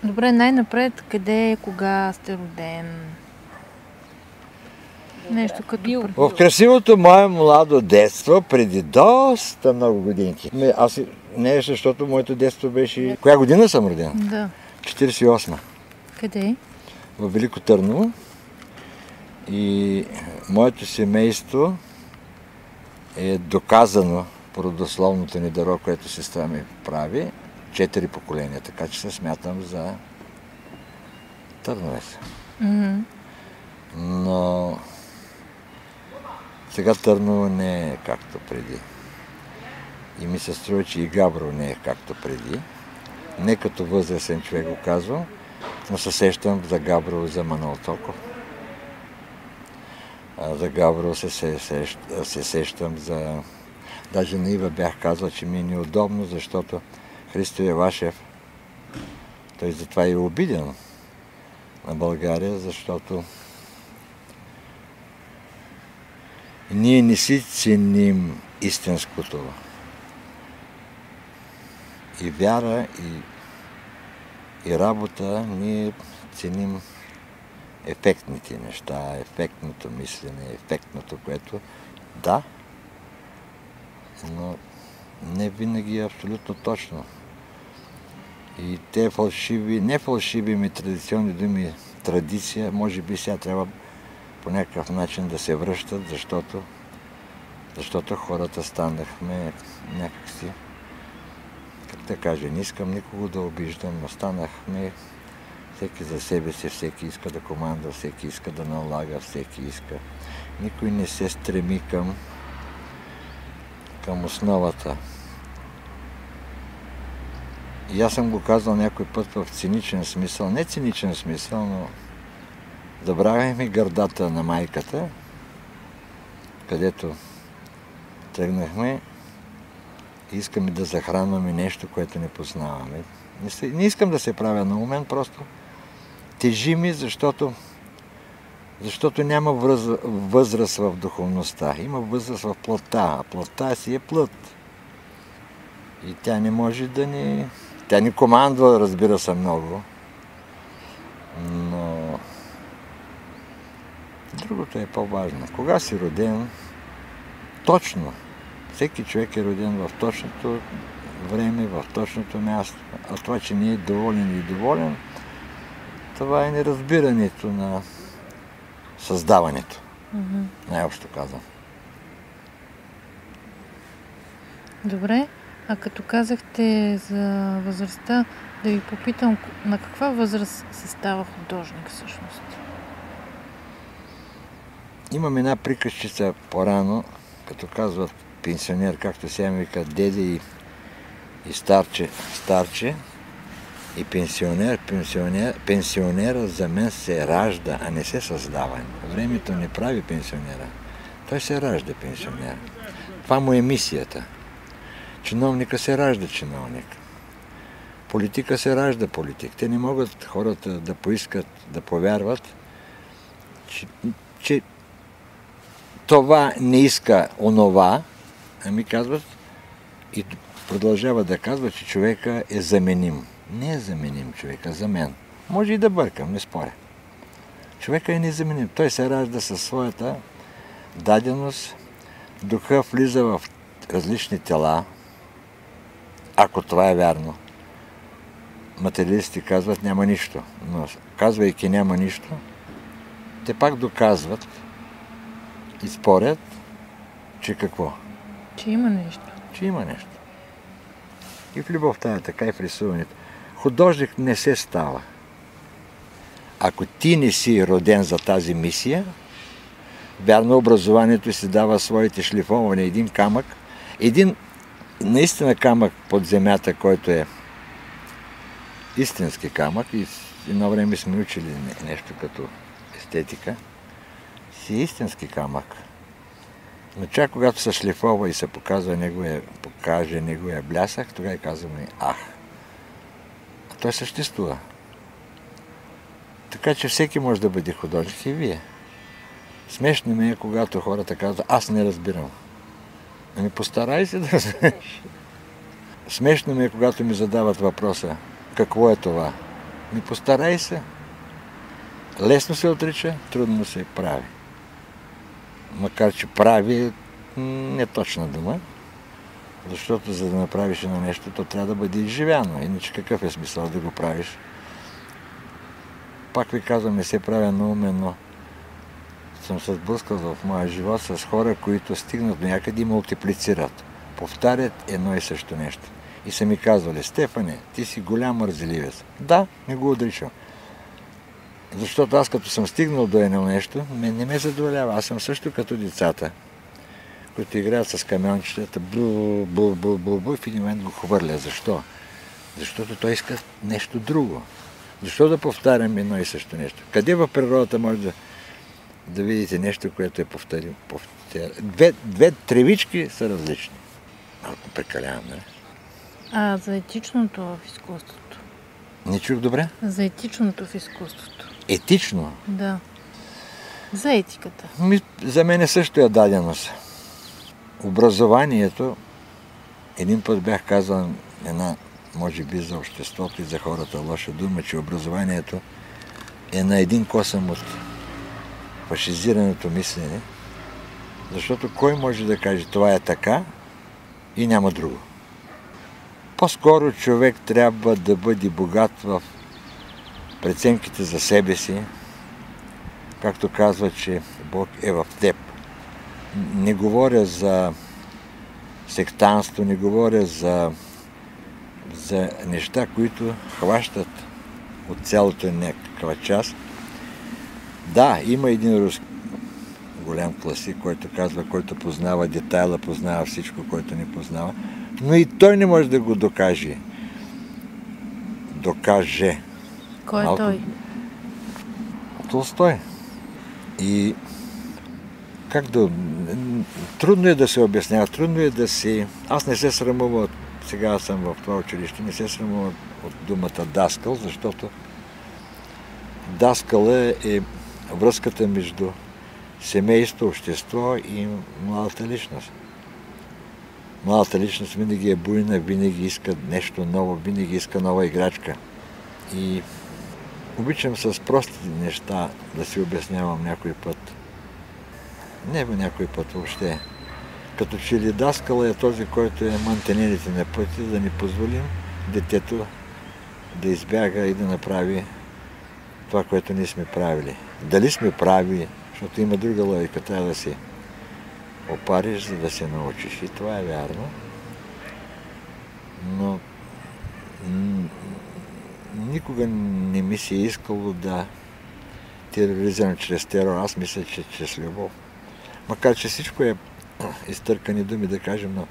Добре, най-напред, къде, кога сте роден? Нещо като... В красивото мое младо детство, преди доста много годинки. Аз не е, защото моето детство беше... Коя година съм роден? Да. 48-ма. Къде? В Велико Търново. И моето семейство е доказано по родословното ни дърво, което сестра ми прави. 4 поколения, така че се смятам за търновец. Но сега Търново не е както преди. И ми се струва, че и Габрово не е както преди. Не като възрастен човек го казвам, но се сещам за Габрово, за Манол Токов. За Габрово се сещам за... Даже на Ива бях казал, че ми е неудобно, защото Христо Евашев, той затова е обиден на България, защото ние не си ценим истинското и вяра, и работа, ние ценим ефектните неща, ефектното мислене, ефектното, което да, но не винаги е абсолютно точно. И те фалшиви, не фалшиви ми традиционни думи, традиция, може би сега трябва по някакъв начин да се връщат, защото хората станахме някакси, как да кажа, не искам никого да обиждам, но станахме всеки за себе си, всеки иска да командва, всеки иска да налага, всеки иска. Никой не се стреми към основата. И аз съм го казал някой път в циничен смисъл, не циничен смисъл, но забравяме гърдата на майката, където тръгнахме и искаме да захранваме нещо, което не познаваме. Не искам да се правя на умен, просто тежи ми, защото няма възраст в духовността. Има възраст в плътта, а плътта си е плът. И тя не може да ни... Тя ни командва, разбира се, много. Но другото е по-важно. Кога си роден, точно. Всеки човек е роден в точното време, в точното място. А това, че не е доволен и доволен, това е неразбирането на създаването. Най-общо казвам. Добре. А като казахте за възрастта, да ви попитам, на каква възраст се става художник всъщност? Имам една приказчица по-рано, като казват пенсионер, както сега ми викат деде и старче и пенсионера за мен се ражда, а не се създава. Времето не прави пенсионера. Той се ражда пенсионер. Това му е мисията. Чиновника се ражда чиновник. Политика се ражда политик. Те не могат хората да поискат, да повярват, че това не иска онова, ами казват и продължава да казва, че човека е заменим. Не е заменим човека, за мен. Може и да бъркам, не споря. Човека е незаменим. Той се ражда със своята даденост. Духа влиза в различни тела, ако това е вярно. Материалисти казват няма нищо, но казвайки няма нищо, те пак доказват и спорят, че какво? Че има нещо. Че има нещо. И в любовта е така, и в рисуването. Художник не се става. Ако ти не си роден за тази мисия, вярно, образованието си дава своите шлифовани, един камък, един наистина камък под земята, който е истински камък, и едно време сме учили нещо като естетика, си истински камък. Но чак когато се шлифова и се покаже неговия блясък, тогава казваме ах. А той съществува. Така че всеки може да бъде художник, и вие. Смешно ми е, когато хората казват, аз не разбирам. Ами постарай се да разбереш. Смешно ми е, когато ми задават въпроса, какво е това? Постарай се. Лесно се отрича, трудно се прави. Макар че прави не точна дума, защото за да направиш едно нещо, то трябва да бъде изживяно. Иначе какъв е смисъл да го правиш? Пак ви казвам, не се правя наумено. Съм се сблъскал в моя живот с хора, които стигнат до някъде и мултиплицират. Повтарят едно и също нещо. И са ми казвали: Стефане, ти си голям мързеливец. Да, не го отричам. Защото аз като съм стигнал до едно нещо, не ме задоволява. Аз съм също като децата, които играят с камиончетата, в един момент го хвърля. Защо? Защото той иска нещо друго. Защо да повтарям едно и също нещо? Къде в природата може да видите нещо, което е повторимо? Две тревички са различни. Малко прекалявам, нали? А за етичното в изкуството? Не чух добре? За етичното в изкуството. Етично? Да. За етиката. За мен също е даденост. Образованието, един път бях казал една, може би за обществото и за хората лоша дума, че образованието е на един косъм от фашизираното мислене, защото кой може да каже това е така и няма друго. По-скоро човек трябва да бъде богат в преценките за себе си, както казва, че Бог е в теб. Не говоря за сектанство, не говоря за неща, които хващат от цялото някаква част. Да, има един руски голям класик, който казва, който познава детайла, познава всичко, който не познава, но и той не може да го докаже. Кой е той? Толстой. И трудно е да се обяснява, трудно е да си... Аз не се срамувам, сега съм в това училище, не се срамувам от думата даскал, защото даскала е връзката между семейство, общество и младата личност. Младата личност винаги е буйна, винаги иска нещо ново, винаги иска нова играчка. И обичам с прости неща да си обяснявам някой път. Не някой път въобще. Като че ли даскала е този, който е мантенелите на пътя, да ни позволим детето да избяга и да направи това, което ние сме правили. Дали сме прави, защото има друга логика, трябва да се опариш, за да се научиш. И това е вярно. Но никога не ми се е искало да тероризирам чрез терор. Аз мисля, че чрез любов. Макар че всичко е изтъркани думи, да кажем, но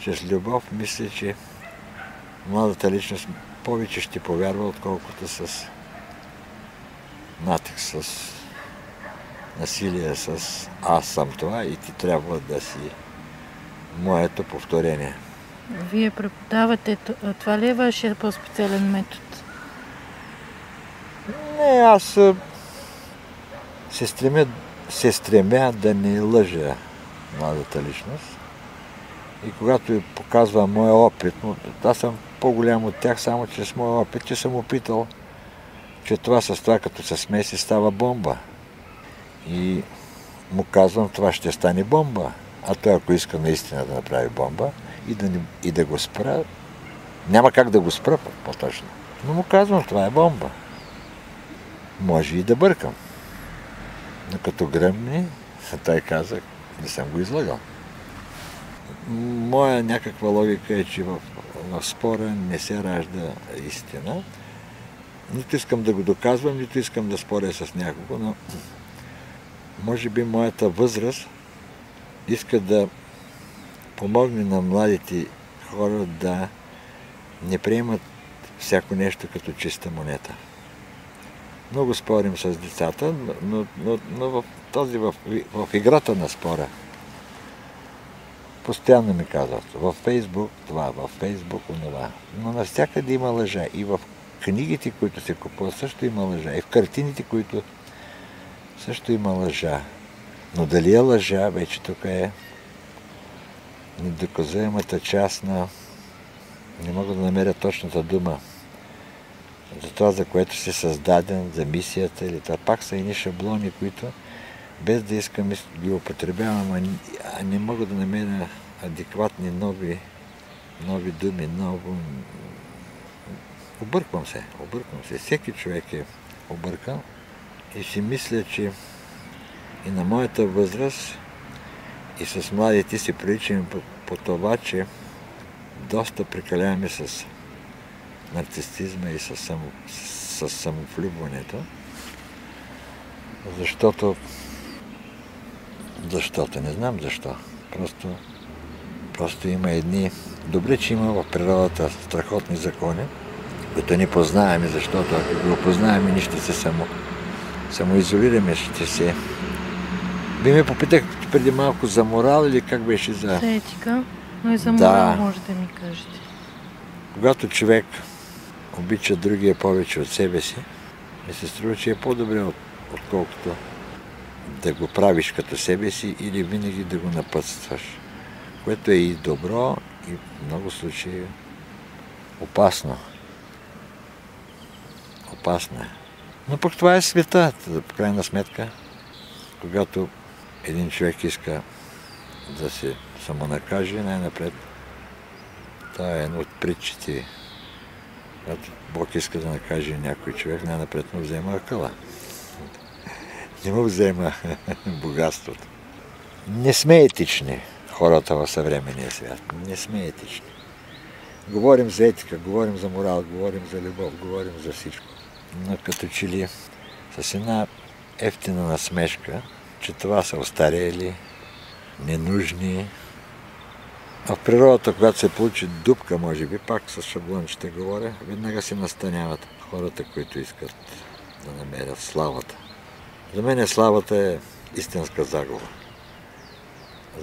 чрез любов мисля, че младата личност повече ще повярва, отколкото с натиск, с насилие, с аз съм това и ти трябва да си моето повторение. Вие преподавате, това ли е вашия по-специален метод? Не, аз се стремя да не лъжа младата личност. И когато показвам моя опит, аз съм по-голям от тях, само чрез моя опит, че съм опитал, че това с това, като се смеси, става бомба. И му казвам, това ще стане бомба. А той, ако иска наистина да направи бомба и да го спра, няма как да го спра по-точно. Но му казвам, това е бомба. Може и да бъркам. Но като гръмни, той каза, не съм го излагал. Моя някаква логика е, че в спора не се ражда истина. Нито искам да го доказвам, нито искам да споря с някого, но може би моята възраст иска да помогне на младите хора да не приемат всяко нещо като чиста монета. Много спорим с децата, но в играта на спора постоянно ми казват, във Фейсбук това, във Фейсбук онова. Но навсякъде има лъжа. И в книгите, които се купуват, също има лъжа. И в картините, които също има лъжа. Но дали е лъжа, вече тук е недоказуемата част на... Не мога да намеря точната дума. за това, за което си създаден, за мисията или това. Пак са едни шаблони, които без да искам ги употребявам, а не мога да намеря адекватни нови думи, Обърквам се. Всеки човек е объркан и си мисля, че и на моята възраст и с младите си приличаме по това, че доста прекаляваме с нарцисизма и с самовлюбването, защото не знам защо. Просто има едни... Добре, че има в природата страхотни закони, които не познаваме, защото ако го познаем, ние ще се самоизолираме, ще се... Ви ме попитах преди малко за морал или как беше за... За етика, но и за морал може да ми кажете. Когато човек обича другия повече от себе си, ми се струва, че е по-добре, отколкото да го правиш като себе си или винаги да го напътстваш. Което е и добро, и в много случаи опасно. Опасно е. Но пък това е света, в крайна сметка. Когато един човек иска да се самонакаже, най-напред, това е една от притчите. Когато Бог иска да накаже някой човек, най-напред му взема акъла. Не му взема богатството. Не сме етични хората в съвременния свят. Не сме етични. Говорим за етика, говорим за морал, говорим за любов, говорим за всичко. Но като че ли с една ефтина насмешка, че това са остарели, ненужни. А в природата, когато се получи дупка, може би, пак с шаблончета говоря, веднага се настаняват хората, които искат да намерят славата. За мен славата е истинска загуба.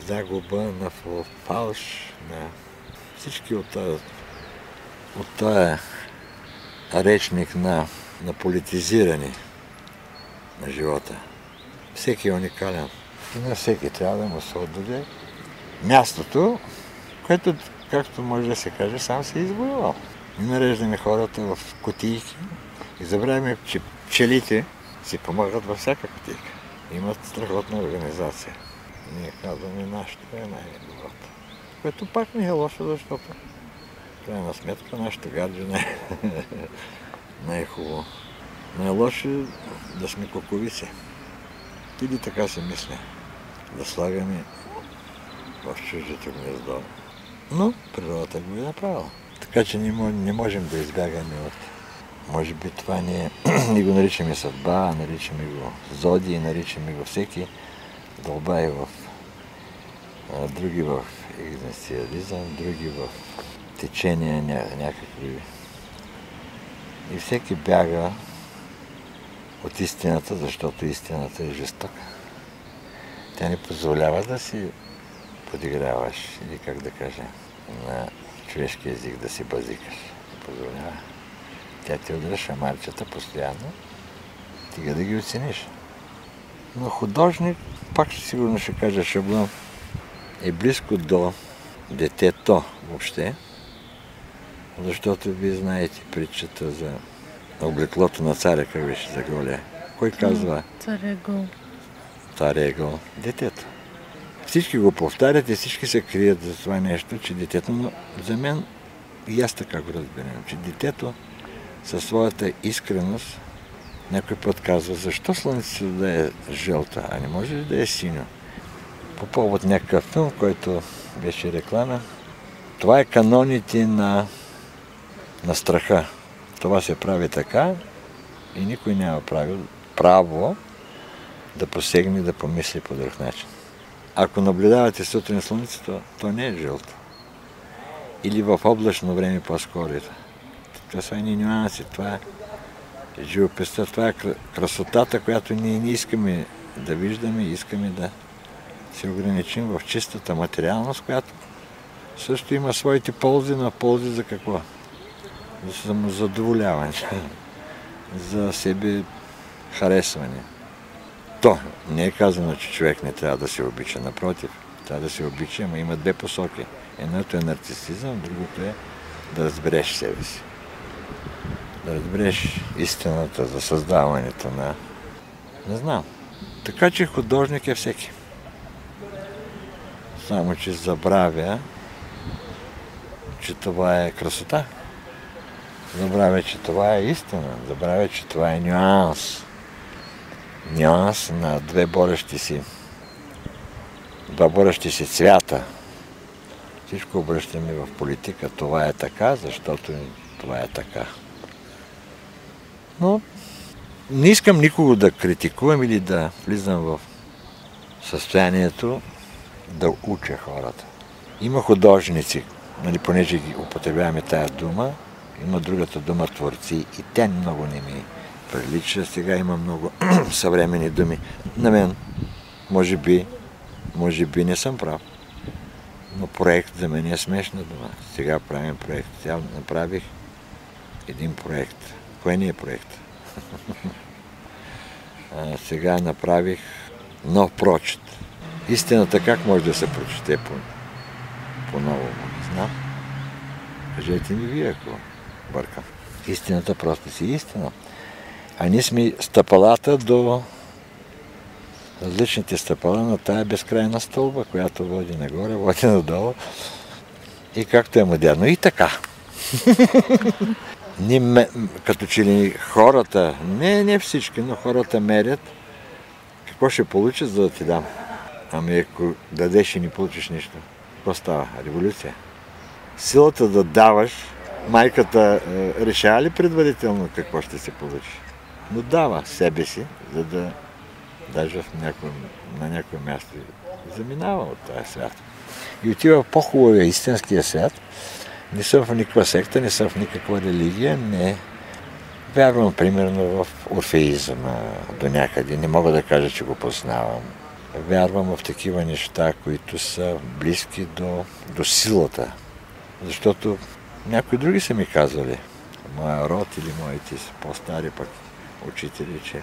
Загуба на фалш, на всички от този речник на политизиране на живота. Всеки е уникален. И на всеки трябва да му се отдаде мястото, което, както може да се каже, сам се е извоювал. И нареждаме хората в кутийки и забравяме, че пчелите си помагат във всяка кутийка. Имат страхотна организация. Ние казваме, нашето е най-доброто. Което пак не е лошо, защото в крайна сметка нашето гадже не е хубаво. Но е лошо да сме куковици. Или така се мисля. Да слагаме в чуждото гнездо. Но природата го е направила. Така че не можем да избягаме от... Може би това ние го наричаме съдба, наричаме го зодии, наричаме го всеки дълба и в други в екзистенциализъм, други в течения някакви. И всеки бяга от истината, защото истината е жестока. Тя не позволява да си подиграваш, или как да кажа, на човешки език да си базикаш. Не позволява. Тя ти удря шамарчета постоянно, стига да ги оцениш. Но художник, пак сигурно ще кажа шаблон, е близко до детето въобще, защото вие знаете притчата за облеклото на царя, как беше за Голия. Кой казва? Царя е гол. Детето. Всички го повтарят и всички се крият за това нещо, че детето, но за мен и аз така го разбирам, че детето със своята искреност някой път казва, защо слънцето да е жълта, а не може ли да е синьо? По повод някакъв филм, който беше реклама, това е каноните на страха. Това се прави така и никой няма право да посегне, да помисли по друг начин. Ако наблюдавате сутрин слънцето, то не е жълто. Или в облачно време по-скоро. Това са едни нюанси. Това е живописта, това е красотата, която ние не искаме да виждаме, искаме да се ограничим в чистата материалност, която също има своите ползи, но ползи за какво? За самозадоволяване, за себе харесване. То не е казано, че човек не трябва да се обича. Напротив, трябва да се обича, но има две посоки. Едното е нарцисизъм, другото е да разбереш себе си. да разбереш истината за създаването на... Не знам. Така че художник е всеки. Само че забравя, че това е красота. Забравя, че това е истина. Забравя, че това е нюанс. Нюанс на два борещи си цвята. Всичко обръщаме в политика. Това е така, защото това е така. Но не искам никого да критикувам или да влизам в състоянието да уча хората. Има художници, понеже ги употребяваме тая дума, има другата дума творци и тя много не ми прилича. Сега има много съвременни думи. На мен, може би не съм прав. Но проект за мен е смешна дума. Сега правим проект. Сега направих един проект. Кой не е проект? Сега направих нов прочит. Истината как може да се прочете по-ново? Не знам. Кажете ми вие, ако бъркам. Истината просто си истина. А ние сме стъпалата до различните стъпала на тая безкрайна стълба, която води нагоре, води надолу. И както е модерно. И така. Като че ли хората, не всички, но хората мерят какво ще получат, за да ти дам. Ами ако дадеш и не получиш нищо, какво става? Революция. Силата да даваш, майката решава ли предварително какво ще се получи? Но дава себе си, за да даже на някое място заминава от този свят. И отива в по-хубавия истинския свят. Не съм в никаква секта, не съм в никаква религия, не вярвам примерно в орфеизма до някъде. Не мога да кажа, че го познавам. Вярвам в такива неща, които са близки до силата. Защото някои други са ми казали, моя род или моите по-стари пък учители, че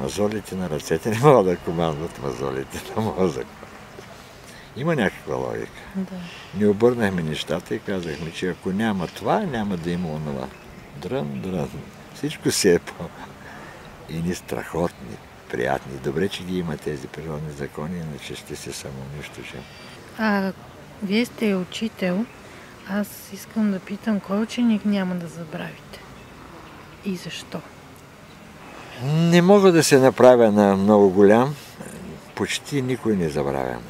мазолите на ръцете не могат да командват мазолите на мозък. Има някаква логика. Да. Ние обърнахме нещата и казахме, че ако няма това, няма да има онова. Дрън. Всичко си е и ни страхотни, приятни. Добре, че ги има тези природни закони, иначе ще се самоунищожим. Вие сте учител. Аз искам да питам, кой ученик няма да забравите? И защо? Не мога да се направя на много голям. Почти никой не забравям.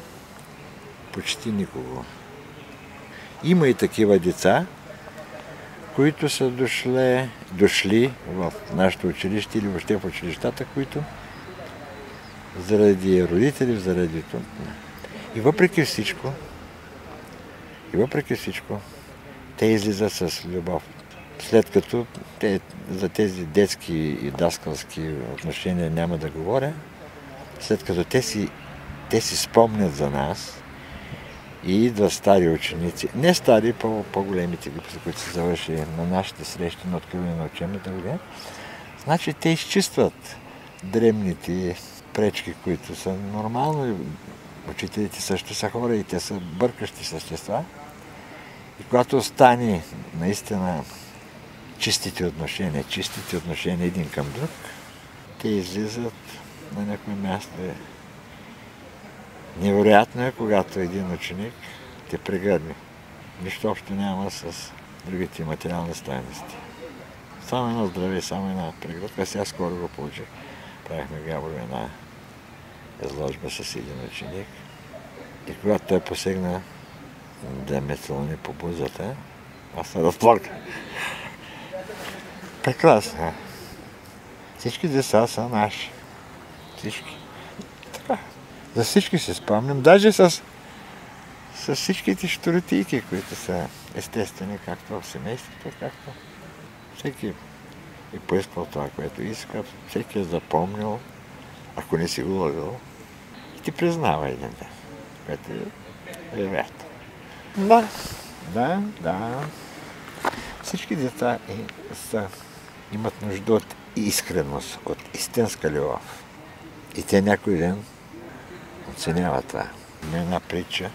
Почти никого. Има и такива деца, които са дошли в нашето училище или въобще в училищата, които заради родители, заради това. И въпреки всичко, те излизат с любов. След като за тези детски и даскалски отношения няма да говоря, след като те си спомнят за нас и идват стари ученици, не стари, по-големите групи, които се завърши на нашите срещи на откриване на учебната година, значи те изчистват древните пречки, които са нормално. Учителите също са хора и те са бъркащи същества. И когато стане наистина чистите отношения един към друг, те излизат на някое място. Невероятно е, когато един ученик те прегърне. Нищо общо няма с другите материални стойности. Само едно здраве, само една прегръдка. Сега скоро го получих. Правихме Габрово една изложба с един ученик. И когато той посегна да ме целуни по бузата, аз се разплаках. Прекрасно. Всички деца са наши. Всички. Така. За всички се спомням. Даже с всичките щуротийки, които са естествени, както в семейството, както всеки е поискал това, което иска, всеки е запомнил, ако не си го лъгал, и ти признава един ден, което е вероятно. Да. Всички деца имат нужда от искреност, от истинска любов. И те някой ден оценяват това. Има една притча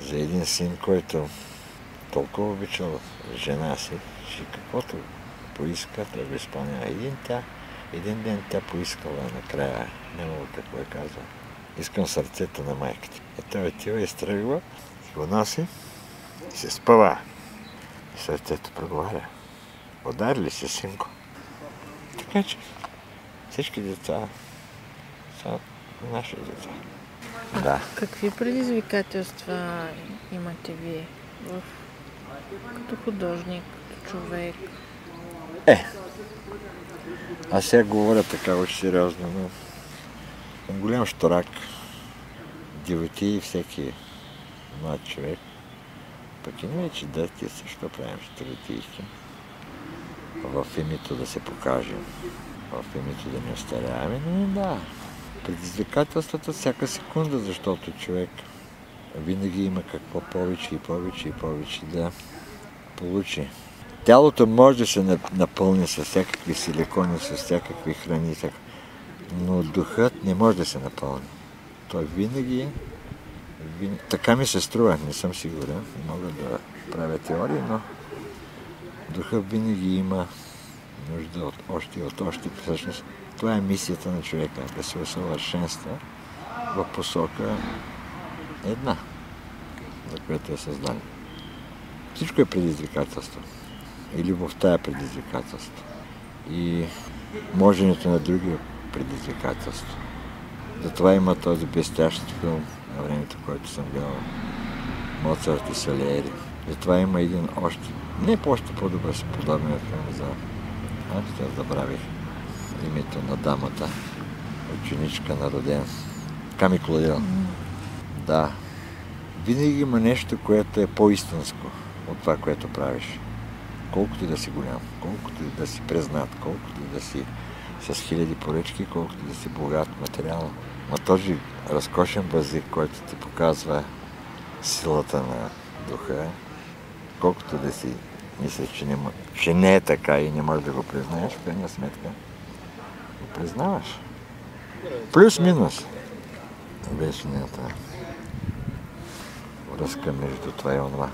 за един син, който толкова обичал жена си, че каквото поиска, той го изпълнява. Един ден тя поискала, накрая нямало какво е казва. Искам сърцето на майката. И той отива и стръгва, го носи и се спъва. И сърцето проговаря. Удари ли се, синко? Така че всички деца са наши деца. Да. Какви предизвикателства имате вие като художник, като човек? Аз сега говоря така очень сериозно, но съм голям щурак. Девети всеки млад човек. Пък и ние, че дърти също правим щуротийки. В името да се покажем, в името да не остаряваме, но да. Предизвикателствата всяка секунда, защото човек винаги има какво повече и повече и повече да получи. Тялото може да се напълни с всякакви силикони, с всякакви храни, но духът не може да се напълни. Той винаги, така ми се струва, не съм сигурен, не мога да правя теории, но духът винаги има нужда от още. Всъщност, това е мисията на човека, да се усъвършенства в посока една, за която е създаден. Всичко е предизвикателство. И любовта е предизвикателство. И моженето на други е предизвикателство. Затова има този блестящ филм на времето, който съм гледал, Моцарт и Салиери. Затова има един още, не по-още по-добър си подобен филм за... Аз забравих името на дамата, ученичка на Роден. Ками Клодел. Да. Винаги има нещо, което е по-истинско от това, което правиш. Колкото и да си голям, колкото и да си признат, колкото и да си с хиляди поръчки, колкото и да си богат материално. Но този разкошен базик, който ти показва силата на духа, колкото да си мислиш, че не е така и не можеш да го признаеш, в крайна сметка го признаваш. Плюс-минус. Вечната връзка между това и онова.